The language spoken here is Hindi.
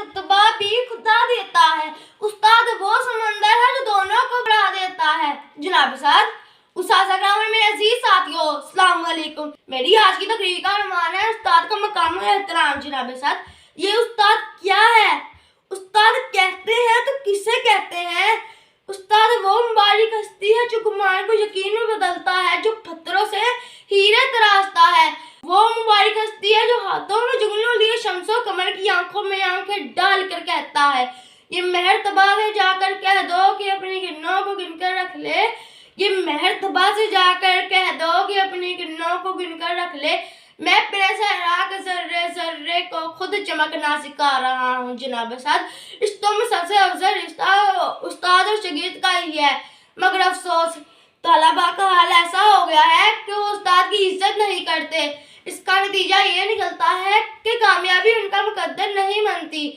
रुतबा भी खुदा देता है। उस्ताद वो समंदर है जो दोनों को बढ़ा देता है। जनाब साद, उस्ताद ग्राम में अजीज साथियों, अस्सलाम वालेकुम। मेरी आज की तकरीर का अनुमान है उस्ताद का मकाम एहतराम। जनाब साद, ये उस्ताद क्या है? उस्ताद कहते हैं तो किसे कहते हैं? उस्ताद वो मुबारक हस्ती है जो गुमान को यकीन में बदलता है, जो पत्थरों से हीरे तराशता है। वो मुबारक हस्ती है जो हाथों में जुगनू लिए शम्सो कमर की आंखों में आंखें डाल कर कहता है, ये महरतबा से जाकर कह दो कि अपनी किरणों को गिनकर रख ले। ये महरतबा से जाकर कह दो कि अपनी किरणों को गिनकर रख ले। मैं अपने सहरा के जर्रे जर्रे को खुद चमकना सिखा रहा हूँ। जनाब साद, रिश्तों में सबसे अफजल रिश्ता उस्ताद और शागिर्द का ही है, मगर अफसोस तलबा का हाल ऐसा हो गया है कि वो उस्ताद की इज्जत नहीं करते। इसका नतीजा ये निकलता है कि कामयाबी उनका मुकद्दर नहीं बनती।